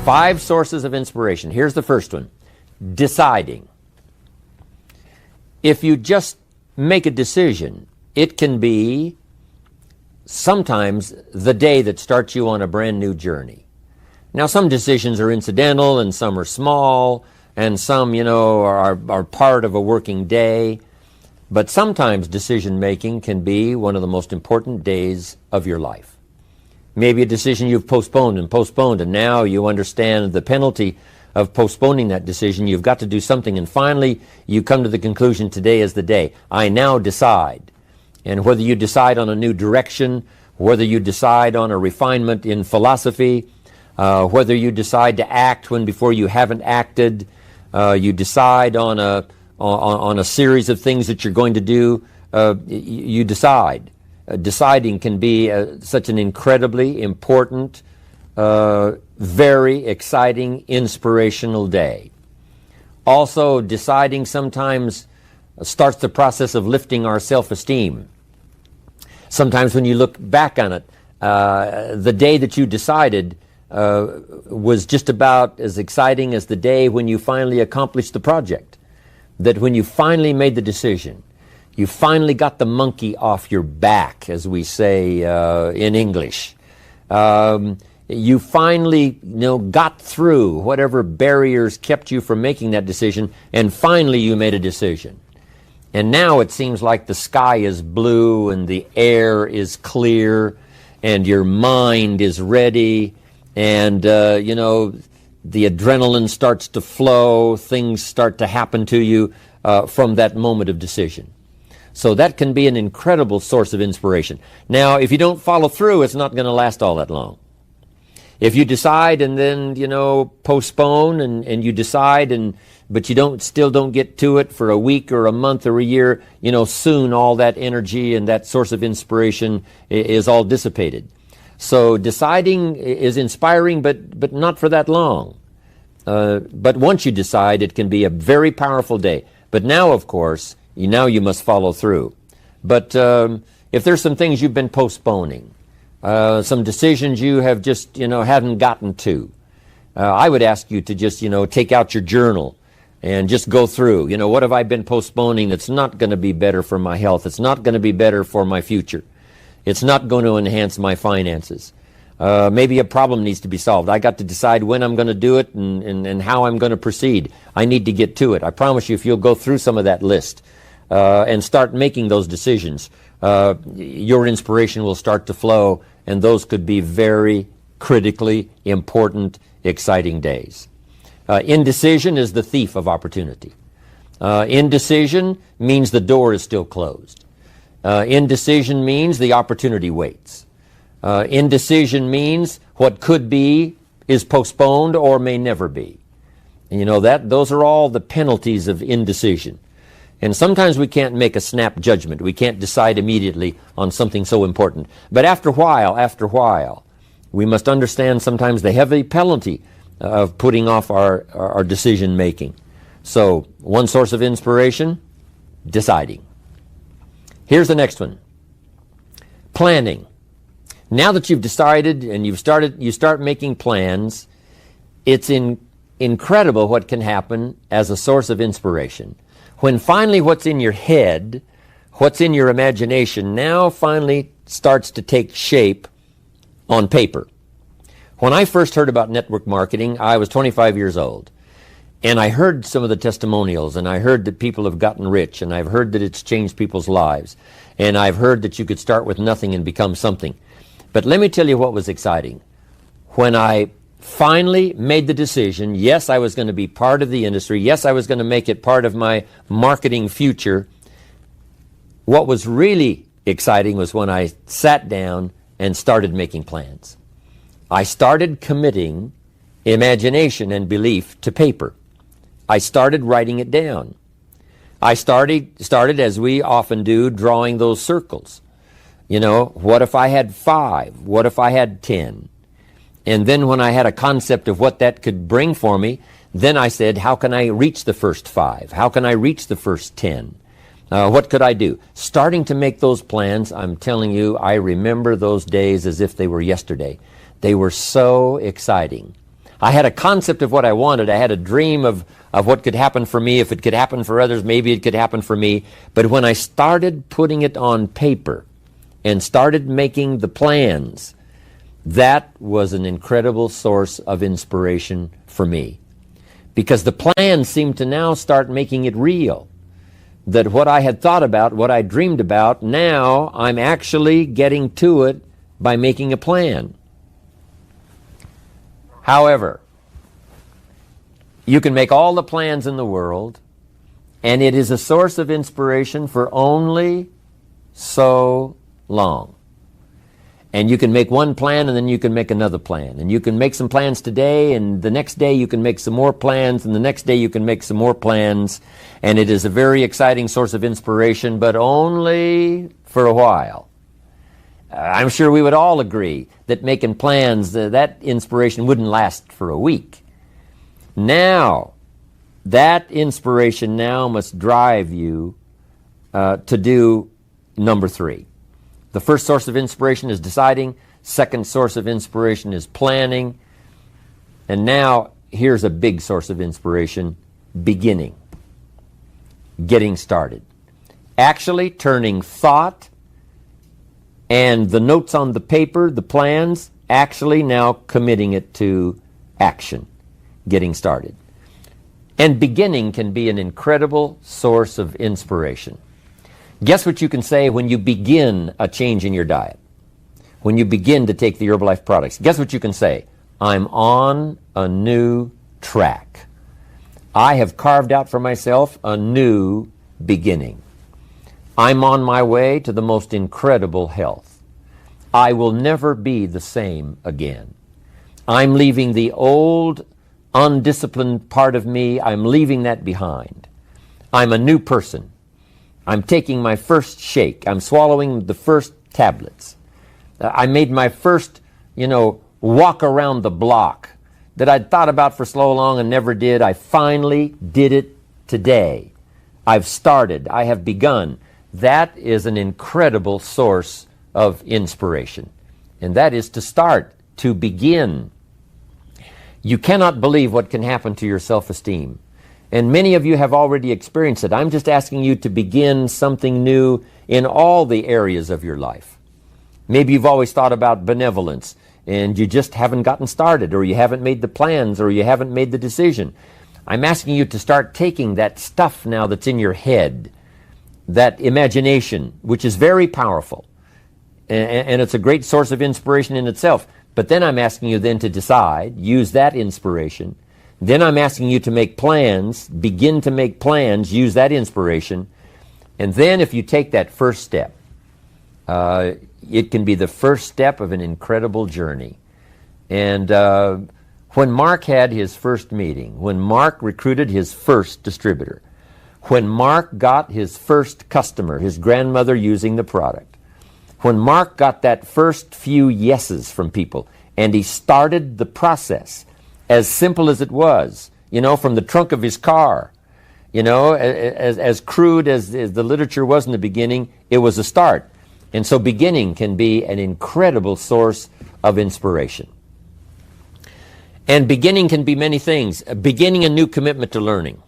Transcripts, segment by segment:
5 sources of inspiration. Here's the first one. Deciding. If you just make a decision, it can be sometimes the day that starts you on a brand new journey. Now, some decisions are incidental and some are small and some, are part of a working day. But sometimes decision making can be one of the most important days of your life. Maybe a decision you've postponed, and now you understand the penalty of postponing that decision. You've got to do something, and finally you come to the conclusion, today is the day. I now decide. And whether you decide on a new direction, whether you decide on a refinement in philosophy, whether you decide to act when before you haven't acted, you decide on a series of things that you're going to do, you decide. Deciding can be such an incredibly important, very exciting, inspirational day. Also, deciding sometimes starts the process of lifting our self-esteem. Sometimes when you look back on it, the day that you decided was just about as exciting as the day when you finally accomplished the project. That when you finally made the decision, you finally got the monkey off your back, as we say in English. You finally got through whatever barriers kept you from making that decision, and finally you made a decision. And now it seems like the sky is blue and the air is clear and your mind is ready, and the adrenaline starts to flow, things start to happen to you from that moment of decision. So that can be an incredible source of inspiration. Now, if you don't follow through, it's not going to last all that long. If you decide and then, postpone and you decide, but you still don't get to it for a week or a month or a year, soon all that energy and that source of inspiration is all dissipated. So deciding is inspiring, but not for that long. But once you decide, it can be a very powerful day. But now, of course, you must follow through. But if there's some things you've been postponing, some decisions you have just, haven't gotten to, I would ask you to just, take out your journal and just go through, what have I been postponing that's not going to be better for my health? It's not going to be better for my future. It's not going to enhance my finances. Maybe a problem needs to be solved. I got to decide when I'm going to do it and how I'm going to proceed. I need to get to it. I promise you, if you'll go through some of that list and start making those decisions, your inspiration will start to flow, and those could be very critically important, exciting days. Indecision is the thief of opportunity. Indecision means the door is still closed. Indecision means the opportunity waits. Indecision means what could be is postponed or may never be. And those are all the penalties of indecision. And sometimes we can't make a snap judgment. We can't decide immediately on something so important. But after a while, we must understand sometimes the heavy penalty of putting off our decision making. So, one source of inspiration, deciding. Here's the next one. Planning. Now that you've decided and you start making plans, it's incredible what can happen as a source of inspiration. When finally what's in your head, what's in your imagination, now finally starts to take shape on paper. When I first heard about network marketing, I was 25 years old. And I heard some of the testimonials, and I heard that people have gotten rich, and I've heard that it's changed people's lives. And I've heard that you could start with nothing and become something. But let me tell you what was exciting. When I finally made the decision, yes, I was going to be part of the industry, yes, I was going to make it part of my marketing future, what was really exciting was when I sat down and started making plans. I started committing imagination and belief to paper. I started writing it down. I started, as we often do, drawing those circles. What if I had 5? What if I had 10? And then when I had a concept of what that could bring for me, then I said, how can I reach the first 5? How can I reach the first 10? What could I do? Starting to make those plans, I'm telling you, I remember those days as if they were yesterday. They were so exciting. I had a concept of what I wanted. I had a dream of what could happen for me. If it could happen for others, maybe it could happen for me. But when I started putting it on paper and started making the plans, that was an incredible source of inspiration for me. Because the plans seemed to now start making it real. That what I had thought about, what I dreamed about, now I'm actually getting to it by making a plan. However, you can make all the plans in the world, and it is a source of inspiration for only so long. And you can make one plan, and then you can make another plan. And you can make some plans today, and the next day you can make some more plans, and the next day you can make some more plans. And it is a very exciting source of inspiration, but only for a while. I'm sure we would all agree that making plans, that inspiration wouldn't last for a week. Now, that inspiration now must drive you to do number 3. The first source of inspiration is deciding. Second source of inspiration is planning. And now, here's a big source of inspiration, beginning. Getting started. Actually turning thought and the notes on the paper, the plans, actually now committing it to action. Getting started. And beginning can be an incredible source of inspiration. Guess what you can say when you begin a change in your diet? When you begin to take the Herbalife products, guess what you can say? I'm on a new track. I have carved out for myself a new beginning. I'm on my way to the most incredible health. I will never be the same again. I'm leaving the old, undisciplined part of me. I'm leaving that behind. I'm a new person. I'm taking my first shake. I'm swallowing the first tablets. I made my first, walk around the block that I'd thought about for so long and never did. I finally did it today. I've started. I have begun. That is an incredible source of inspiration. And that is to start, to begin. You cannot believe what can happen to your self-esteem. And many of you have already experienced it. I'm just asking you to begin something new in all the areas of your life. Maybe you've always thought about benevolence and you just haven't gotten started, or you haven't made the plans, or you haven't made the decision. I'm asking you to start taking that stuff now that's in your head, that imagination, which is very powerful, and it's a great source of inspiration in itself. But then I'm asking you then to decide, use that inspiration. Then I'm asking you to make plans, begin to make plans, use that inspiration. And then if you take that first step, it can be the first step of an incredible journey. And when Mark had his first meeting, when Mark recruited his first distributor, when Mark got his first customer, his grandmother using the product, when Mark got that first few yeses from people, and he started the process, as simple as it was, from the trunk of his car, as crude as the literature was in the beginning, it was a start. And so beginning can be an incredible source of inspiration. And beginning can be many things. Beginning a new commitment to learning.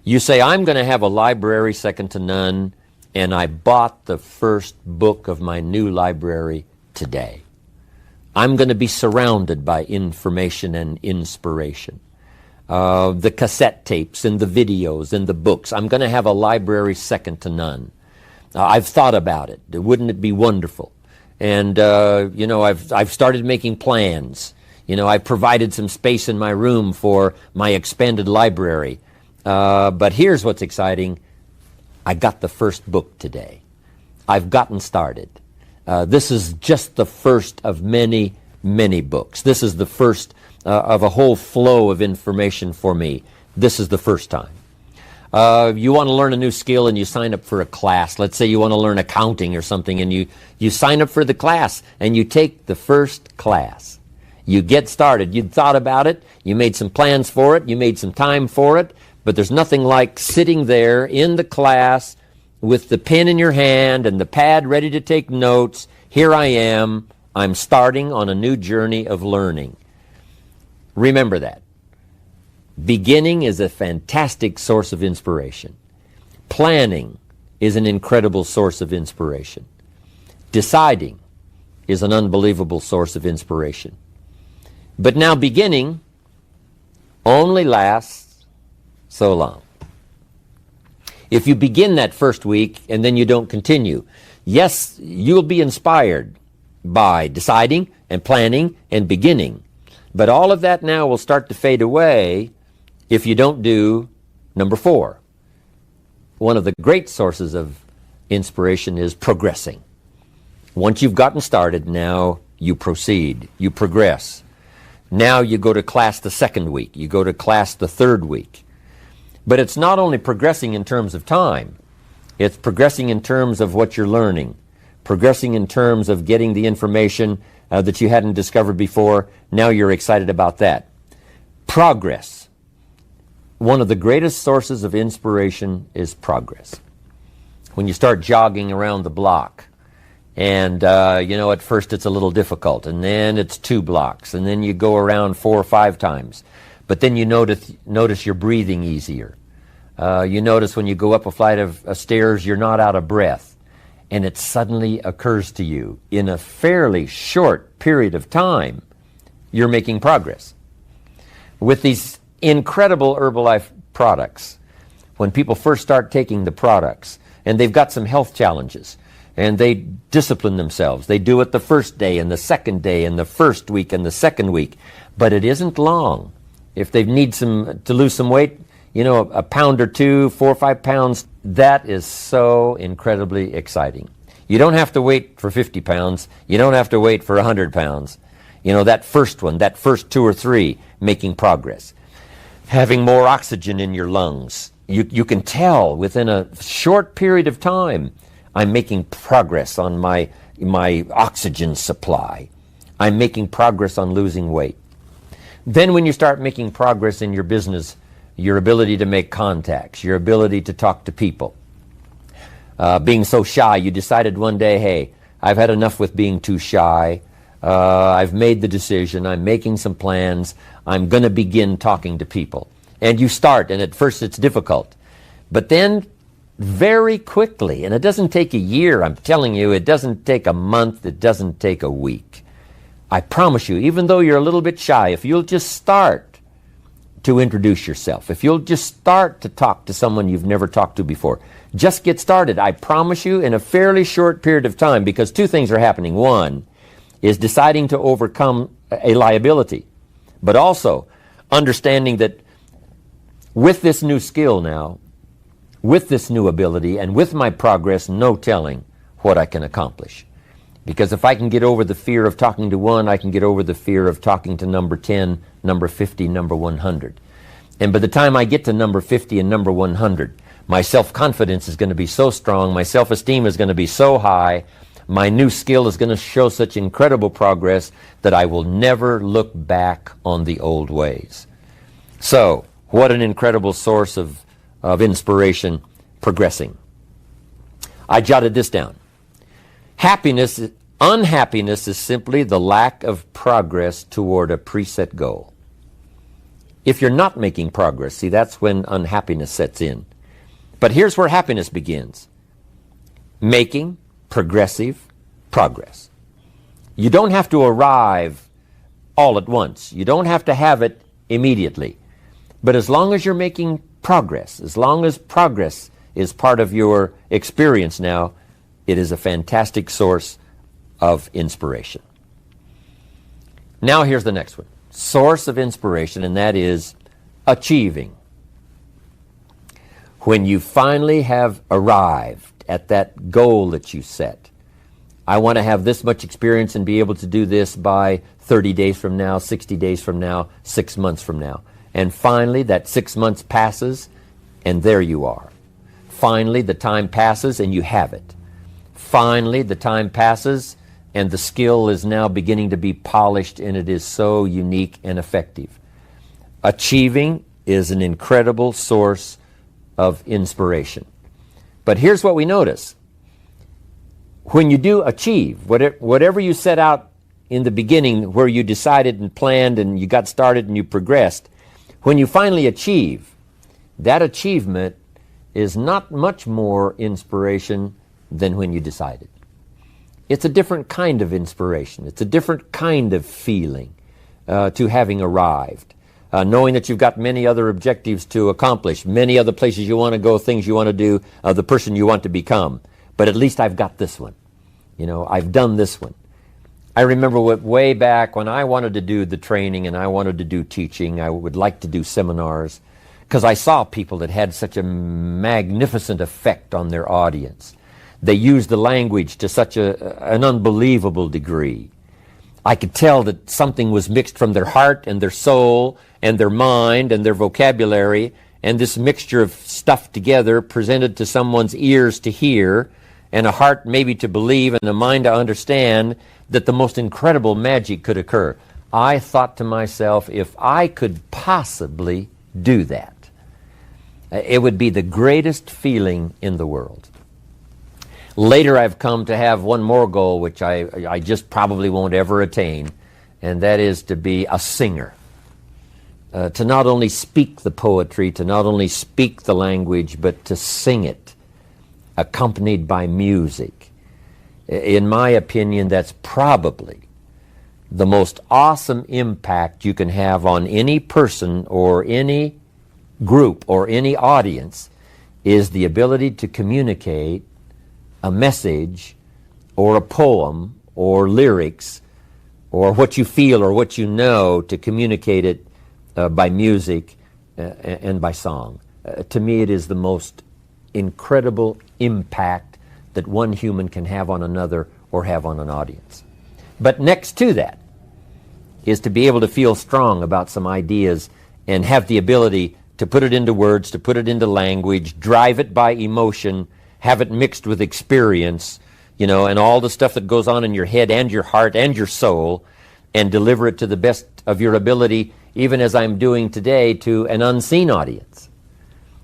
You say, I'm going to have a library second to none, and I bought the first book of my new library today. I'm going to be surrounded by information and inspiration. The cassette tapes and the videos and the books. I'm going to have a library second to none. I've thought about it. Wouldn't it be wonderful? And, I've started making plans. I've provided some space in my room for my expanded library. But here's what's exciting. I got the first book today. I've gotten started. This is just the first of many, many books. This is the first of a whole flow of information for me. This is the first time. You want to learn a new skill and you sign up for a class. Let's say you want to learn accounting or something, and you sign up for the class and you take the first class. You get started. You thought about it. You made some plans for it. You made some time for it. But there's nothing like sitting there in the class with the pen in your hand and the pad ready to take notes. Here I am. I'm starting on a new journey of learning. Remember that. Beginning is a fantastic source of inspiration. Planning is an incredible source of inspiration. Deciding is an unbelievable source of inspiration. But now beginning only lasts so long. If you begin that first week and then you don't continue, yes, you'll be inspired by deciding and planning and beginning. But all of that now will start to fade away if you don't do number 4. One of the great sources of inspiration is progressing. Once you've gotten started, now you proceed, you progress. Now you go to class the second week, you go to class the third week. But it's not only progressing in terms of time, it's progressing in terms of what you're learning, progressing in terms of getting the information that you hadn't discovered before. Now you're excited about that. Progress. One of the greatest sources of inspiration is progress. When you start jogging around the block, and at first it's a little difficult, and then it's 2 blocks, and then you go around 4 or 5 times. But then you notice you're breathing easier. You notice when you go up a flight of stairs, you're not out of breath. And it suddenly occurs to you, in a fairly short period of time, you're making progress. With these incredible Herbalife products, when people first start taking the products, and they've got some health challenges, and they discipline themselves. They do it the first day and the second day and the first week and the second week. But it isn't long. If they need to lose some weight, a pound or 2, 4 or 5 pounds, that is so incredibly exciting. You don't have to wait for 50 pounds. You don't have to wait for 100 pounds. That first one, that first 2 or 3, making progress. Having more oxygen in your lungs. You can tell within a short period of time, I'm making progress on my oxygen supply. I'm making progress on losing weight. Then when you start making progress in your business, your ability to make contacts, your ability to talk to people. Being so shy, you decided one day, hey, I've had enough with being too shy. I've made the decision. I'm making some plans. I'm going to begin talking to people. And you start, and at first it's difficult. But then very quickly, and it doesn't take a year, I'm telling you, it doesn't take a month, it doesn't take a week. I promise you, even though you're a little bit shy, if you'll just start to introduce yourself, if you'll just start to talk to someone you've never talked to before, just get started. I promise you, in a fairly short period of time, because 2 things are happening. One is deciding to overcome a liability, but also understanding that with this new skill now, with this new ability, and with my progress, no telling what I can accomplish. Because if I can get over the fear of talking to one, I can get over the fear of talking to number 10, number 50, number 100. And by the time I get to number 50 and number 100, my self-confidence is going to be so strong, my self-esteem is going to be so high, my new skill is going to show such incredible progress that I will never look back on the old ways. So, what an incredible source of inspiration, progressing. I jotted this down. Unhappiness is simply the lack of progress toward a preset goal. If you're not making progress, see, that's when unhappiness sets in. But here's where happiness begins. Making progressive progress. You don't have to arrive all at once. You don't have to have it immediately. But as long as you're making progress, as long as progress is part of your experience now, it is a fantastic source of inspiration. Now here's the next one. Source of inspiration, and that is achieving. When you finally have arrived at that goal that you set, I want to have this much experience and be able to do this by 30 days from now, 60 days from now, 6 months from now. And finally, that 6 months passes, and there you are. Finally, the time passes, and you have it. Finally, the time passes, and the skill is now beginning to be polished, and it is so unique and effective. Achieving is an incredible source of inspiration. But here's what we notice. When you do achieve, whatever you set out in the beginning where you decided and planned and you got started and you progressed, when you finally achieve, that achievement is not much more inspiration than when you decided. It's a different kind of inspiration. It's a different kind of feeling to having arrived. Knowing that you've got many other objectives to accomplish, many other places you want to go, things you want to do, the person you want to become. But at least I've got this one. You know, I've done this one. I remember way back when I wanted to do the training and I wanted to do teaching, I would like to do seminars, because I saw people that had such a magnificent effect on their audience. They used the language to such an unbelievable degree. I could tell that something was mixed from their heart and their soul and their mind and their vocabulary, and this mixture of stuff together presented to someone's ears to hear and a heart maybe to believe and a mind to understand that the most incredible magic could occur. I thought to myself, if I could possibly do that, it would be the greatest feeling in the world. Later I've come to have one more goal, which I just probably won't ever attain, and that is to be a singer. To not only speak the poetry, to not only speak the language, but to sing it, accompanied by music. In my opinion, that's probably the most awesome impact you can have on any person or any group or any audience, is the ability to communicate a message or a poem or lyrics or what you feel or what you know, to communicate it by music and by song. To me, it is the most incredible impact that one human can have on another or have on an audience. But next to that is to be able to feel strong about some ideas and have the ability to put it into words, to put it into language, drive it by emotion, have it mixed with experience, you know, and all the stuff that goes on in your head and your heart and your soul, and deliver it to the best of your ability, even as I'm doing today, to an unseen audience.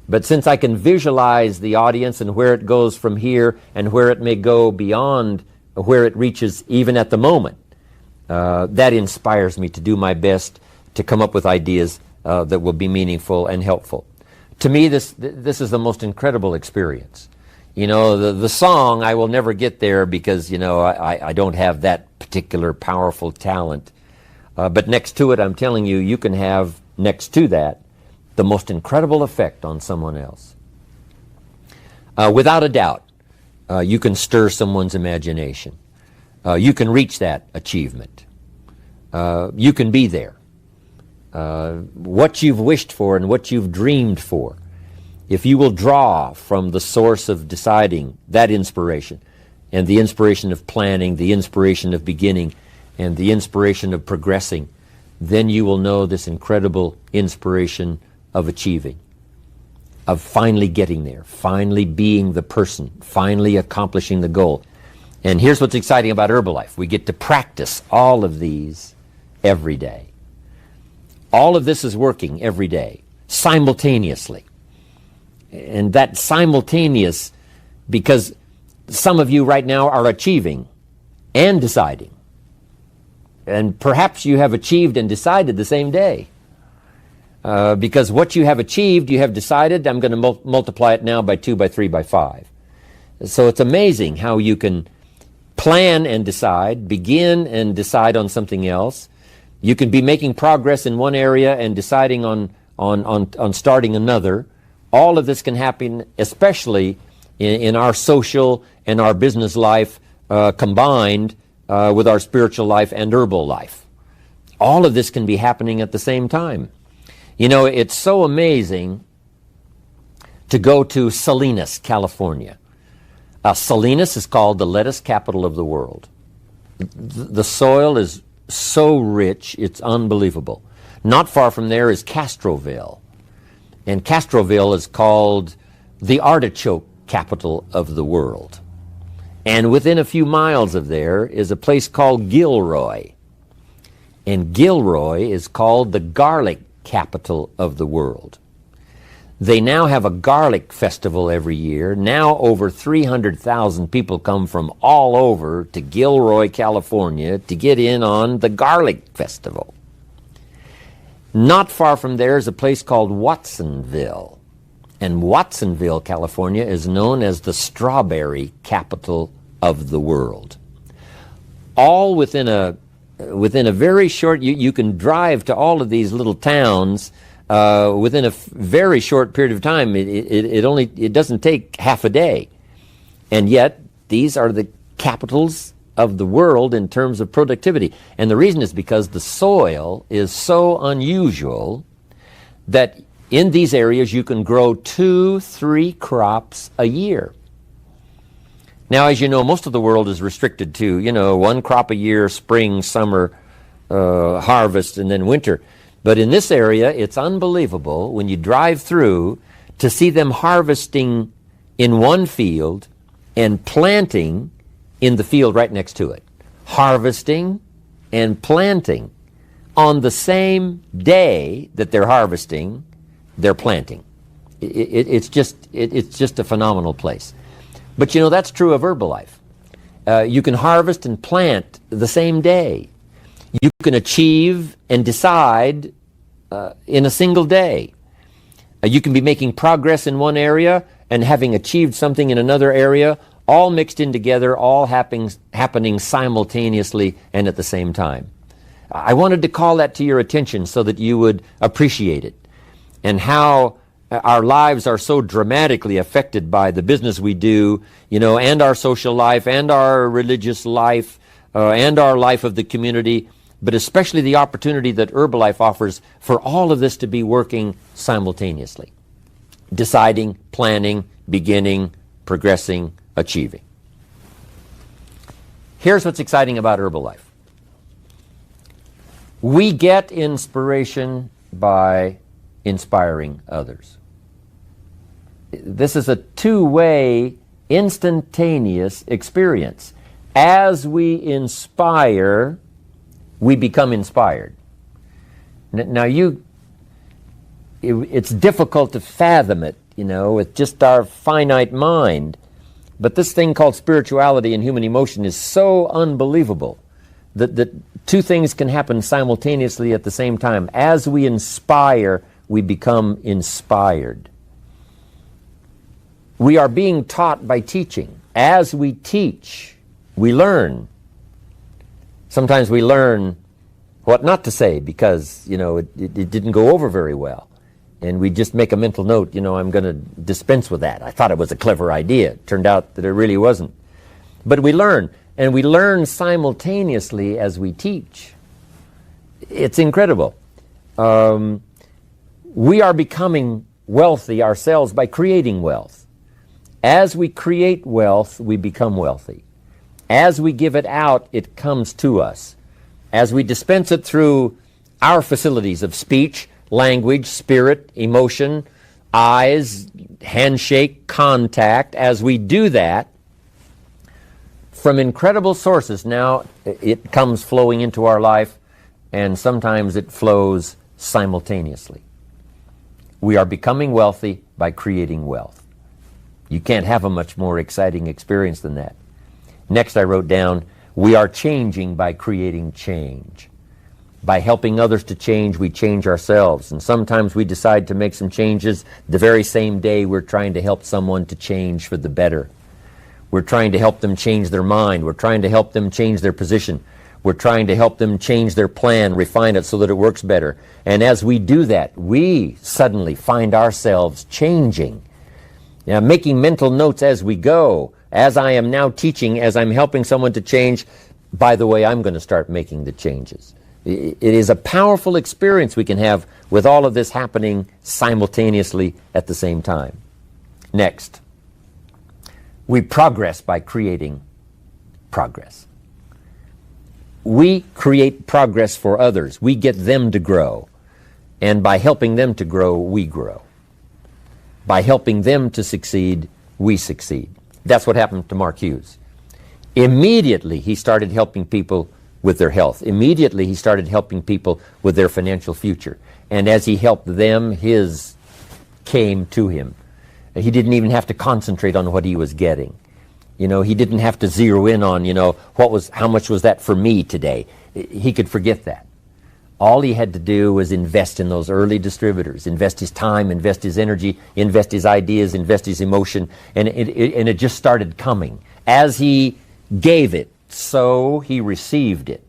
But since I can visualize the audience and where it goes from here and where it may go beyond where it reaches even at the moment, that inspires me to do my best to come up with ideas that will be meaningful and helpful. To me, this is the most incredible experience. You know, the song, I will never get there because, you know, I don't have that particular powerful talent. But next to it, I'm telling you, you can have, next to that, the most incredible effect on someone else. Without a doubt, you can stir someone's imagination. You can reach that achievement. You can be there. What you've wished for and what you've dreamed for, if you will draw from the source of deciding, that inspiration, and the inspiration of planning, the inspiration of beginning, and the inspiration of progressing, then you will know this incredible inspiration of achieving, of finally getting there, finally being the person, finally accomplishing the goal. And here's what's exciting about Herbalife. We get to practice all of these every day. All of this is working every day, simultaneously. And that simultaneous, because some of you right now are achieving and deciding. And perhaps you have achieved and decided the same day. Because what you have achieved, you have decided, I'm going to multiply it now by 2, by 3, by 5. So it's amazing how you can plan and decide, begin and decide on something else. You can be making progress in one area and deciding on starting another. All of this can happen, especially in our social and our business life combined with our spiritual life and herbal life. All of this can be happening at the same time. You know, it's so amazing to go to Salinas, California. Salinas is called the lettuce capital of the world. The soil is so rich, it's unbelievable. Not far from there is Castroville. And Castroville is called the artichoke capital of the world. And within a few miles of there is a place called Gilroy. And Gilroy is called the garlic capital of the world. They now have a garlic festival every year. Now over 300,000 people come from all over to Gilroy, California to get in on the garlic festival. Not far from there is a place called Watsonville. And Watsonville, California is known as the strawberry capital of the world. All within a very short, you can drive to all of these little towns within a very short period of time. It doesn't take half a day. And yet, these are the capitals of the world in terms of productivity. And the reason is because the soil is so unusual that in these areas you can grow 2-3 crops a year. Now, as you know, most of the world is restricted to, one crop a year, spring, summer, harvest, and then winter. But in this area, it's unbelievable when you drive through to see them harvesting in one field and planting in the field right next to it. Harvesting and planting. On the same day that they're harvesting, they're planting. It's just a phenomenal place. But that's true of Herbalife. You can harvest and plant the same day. You can achieve and decide in a single day. You can be making progress in one area and having achieved something in another area, all mixed in together, all happening simultaneously and at the same time. I wanted to call that to your attention so that you would appreciate it, and how our lives are so dramatically affected by the business we do, and our social life, and our religious life, and our life of the community, but especially the opportunity that Herbalife offers for all of this to be working simultaneously. Deciding, planning, beginning, progressing, achieving. Here's what's exciting about Herbalife. We get inspiration by inspiring others. This is a two-way, instantaneous experience. As we inspire, we become inspired. Now it's difficult to fathom it, with just our finite mind. But this thing called spirituality and human emotion is so unbelievable that two things can happen simultaneously at the same time. As we inspire, we become inspired. We are being taught by teaching. As we teach, we learn. Sometimes we learn what not to say because, it didn't go over very well. And we just make a mental note, I'm going to dispense with that. I thought it was a clever idea. It turned out that it really wasn't. But we learn, and we learn simultaneously as we teach. It's incredible. We are becoming wealthy ourselves by creating wealth. As we create wealth, we become wealthy. As we give it out, it comes to us. As we dispense it through our facilities of speech, language, spirit, emotion, eyes, handshake, contact, as we do that, from incredible sources, now it comes flowing into our life, and sometimes it flows simultaneously. We are becoming wealthy by creating wealth. You can't have a much more exciting experience than that. Next, I wrote down, we are changing by creating change. By helping others to change, we change ourselves. And sometimes we decide to make some changes the very same day we're trying to help someone to change for the better. We're trying to help them change their mind. We're trying to help them change their position. We're trying to help them change their plan, refine it so that it works better. And as we do that, we suddenly find ourselves changing. Now, making mental notes as we go. As I am now teaching, as I'm helping someone to change, by the way, I'm going to start making the changes. It is a powerful experience we can have with all of this happening simultaneously at the same time. Next, we progress by creating progress. We create progress for others. We get them to grow. And by helping them to grow, we grow. By helping them to succeed, we succeed. That's what happened to Mark Hughes. Immediately, he started helping people with their health. Immediately, he started helping people with their financial future. And as he helped them, his came to him. He didn't even have to concentrate on what he was getting. He didn't have to zero in on, how much was that for me today. He could forget that. All he had to do was invest in those early distributors, invest his time, invest his energy, invest his ideas, invest his emotion, and it just started coming. As he gave it, so he received it.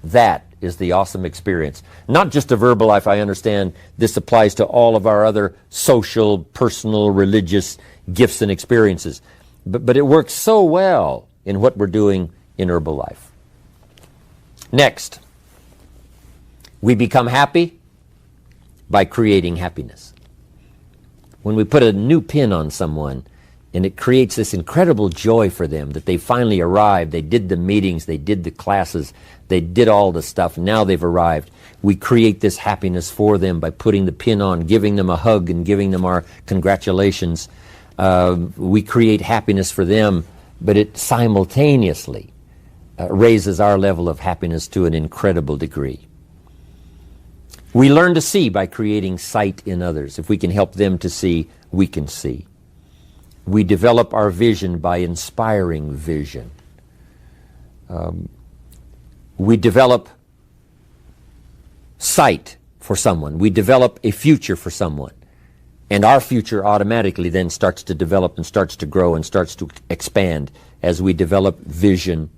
That is the awesome experience. Not just a verbal life, I understand this applies to all of our other social, personal, religious gifts and experiences. But it works so well in what we're doing in Herbalife. Next, we become happy by creating happiness. When we put a new pin on someone and it creates this incredible joy for them that they finally arrived, they did the meetings, they did the classes, they did all the stuff, now they've arrived. We create this happiness for them by putting the pin on, giving them a hug and giving them our congratulations. We create happiness for them, but it simultaneously raises our level of happiness to an incredible degree. We learn to see by creating sight in others. If we can help them to see, we can see. We develop our vision by inspiring vision. We develop sight for someone. We develop a future for someone. And our future automatically then starts to develop and starts to grow and starts to expand as we develop vision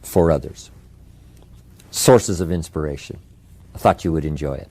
for others. Sources of inspiration. I thought you would enjoy it.